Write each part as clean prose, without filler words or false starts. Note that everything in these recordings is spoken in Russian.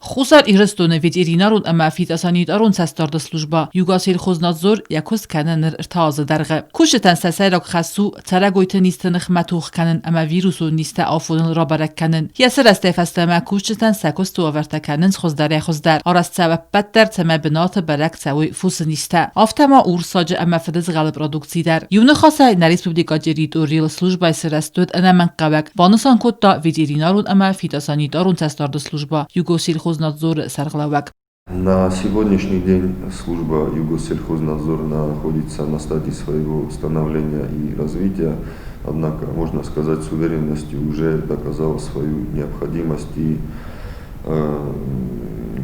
Хусар Ирстон ветеринарун ама фитосанитарун сестарда служба Югосельхознадзор якус канен ارتاز درغه کوشتن سسایرک خسو ترگویت نیستن خمتوخ کنن اما ویروسو نیست آفونن را برک کنن یسر استفسته ما کوشتن سکست و آورت کنن خوزدر آرست سبب بدتر تما بنات برک سوی فوس نیسته آفتما اورساج اما فدز غالب پرودکسی در یون خاصه نریسپوبلیکا جریتوریل سلوجبای سرستود انا من قبک بانسان کتا ветеринарун ама фитосанитарун сестарда служба Югосельхознадзор сарглавак. На сегодняшний день служба Югосельхознадзора находится на стадии своего становления и развития, однако, можно сказать, с уверенностью уже доказала свою необходимость и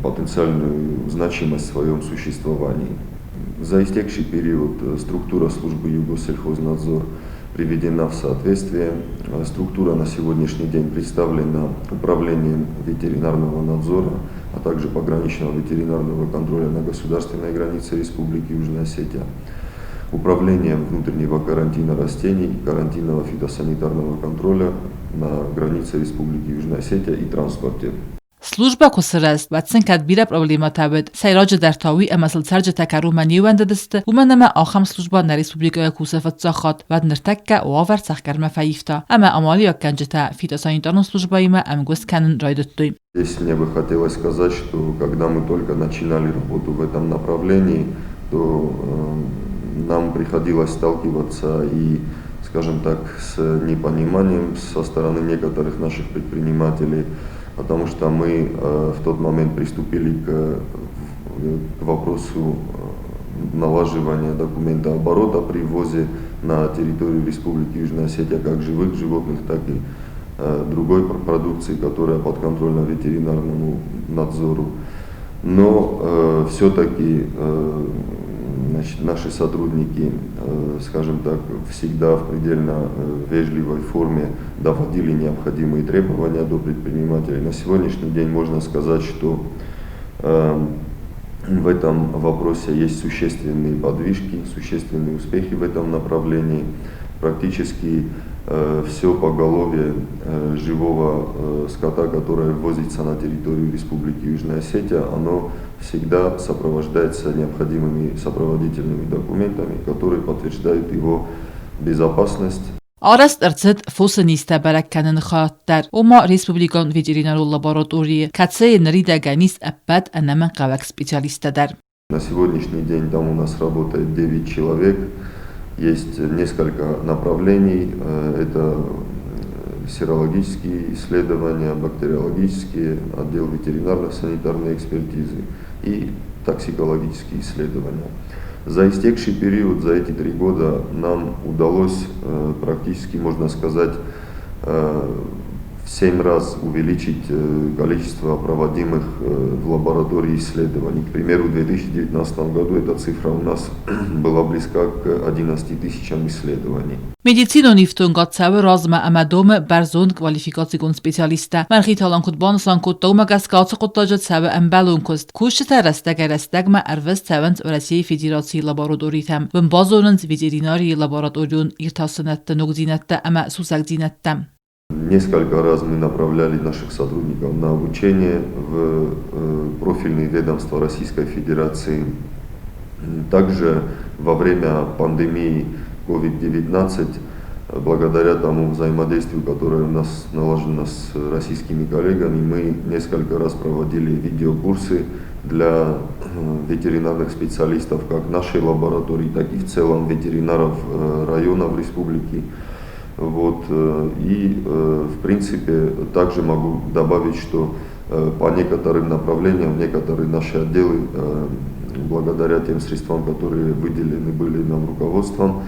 потенциальную значимость в своем существовании. За истекший период структура службы Югосельхознадзор приведена в соответствие. Структура на сегодняшний день представлена Управлением ветеринарного надзора, а также пограничного ветеринарного контроля на государственной границе Республики Южная Осетия, Управлением внутреннего карантина растений и карантинного фитосанитарного контроля на границе Республики Южная Осетия и транспорте. Служба косرست و تسنکت بیره پروبلیمات بود سیراج در تاوی امثال سرج تکرو منیوند دست و من ما آخم служба на республика کوسفت زخات و نرتک و آور سخکر مفایفتا اما امالی کنجتا фитосанитарная служба има амгус канен райдоттуй. Здесь мне бы хотелось сказать, что когда мы только начинали работу в этом направлении, то нам приходилось сталкиваться и, скажем так, с непониманием со стороны некоторых наших предпринимателей, потому что мы в тот момент приступили к вопросу налаживания документооборота при ввозе на территорию Республики Южная Осетия как живых животных, так и другой продукции, которая подконтрольна ветеринарному надзору. Но все-таки наши сотрудники, скажем так, всегда в предельно вежливой форме доводили необходимые требования до предпринимателей. На сегодняшний день можно сказать, что в этом вопросе есть существенные подвижки, существенные успехи в этом направлении. Практически все поголовье живого скота, которое ввозится на территорию Республики Южная Осетия, оно всегда сопровождается необходимыми сопроводительными документами, которые подтверждают его безопасность. آرست ارتد فوس نیسته برکنن خواهد در اما ریسپوبلیکان ветеринарул лаборатории کتسه نریده گنیس ابد انمن قوک سپیچالیسته در. На сегодняшний день там у нас работает 9 человек. Есть несколько направлений. Это серологические исследования, бактериологические, отдел ветеринарно-санитарной экспертизы и токсикологические исследования. За истекший период, за эти 3 года нам удалось практически, можно сказать, в 7 раз увеличить количество проводимых в лаборатории исследований. К примеру, в 2019 году эта цифра у нас была близка к 11 тысячам исследований. Медицину нифтунга цавы разма ама дома барзон квалификацион специалиста. Мархи талан куд бансан куд дома гаскацы куттажат цавы амбалун куст. Кушта растаг ма арвез цавант Россия Федерации лабораторитам. Вен базонант ветеринарии лабораторион иртасынатта нугдинатта ама сусагдинаттам. Несколько раз мы направляли наших сотрудников на обучение в профильные ведомства Российской Федерации. Также во время пандемии COVID-19, благодаря тому взаимодействию, которое у нас налажено с российскими коллегами, мы несколько раз проводили видеокурсы для ветеринарных специалистов как нашей лаборатории, так и в целом ветеринаров районов республики. Вот, и в принципе также могу добавить, что по некоторым направлениям, некоторые наши отделы, благодаря тем средствам, которые выделены были нам руководством,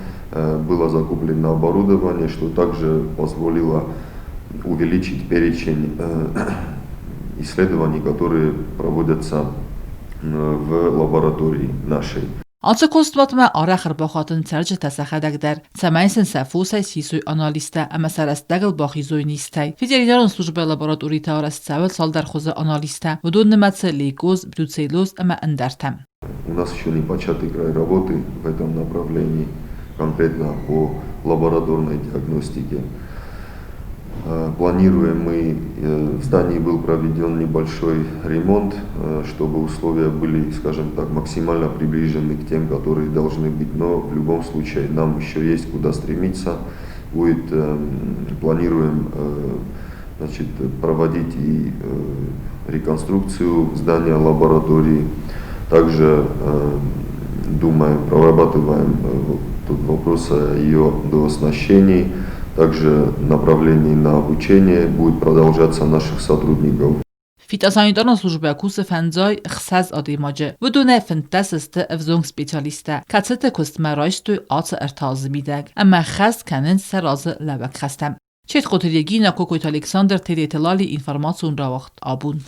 было закуплено оборудование, что также позволило увеличить перечень исследований, которые проводятся в лаборатории нашей. آنچه کستوات ما آرخر باخاتن ترج تسخدک در سمایسن سفوسای سیسوی آنالیسته اما سرستگل باخیزوی نیستی. ветеринарная служба лаборатории تارست سوال سال در خوزه آنالیسته و دون نمت لیکوز بروتسیلوز اما اندرتم. У нас еще не початый край работы в этом направлении, конкретно по лабораторной диагностике. Планируем мы, в здании был проведен небольшой ремонт, чтобы условия были, скажем так, максимально приближены к тем, которые должны быть. Но в любом случае нам еще есть куда стремиться. Планируем, значит, проводить и реконструкцию здания лаборатории. Также думаем, прорабатываем тут вопрос о ее дооснащении. Также направлений на обучение будет продолжаться наших сотрудников. Fitosanitarna služba kuse fenzoj xsaz adimaje. Vudune fentesiste evzong specialiste. Katsete kustmeraishtu atsa ertazmidag. Ama xas kanin serazı levek xastem. Çet qotiryegina Kokoyt Alexander teletelali informasyon rawaxt abun.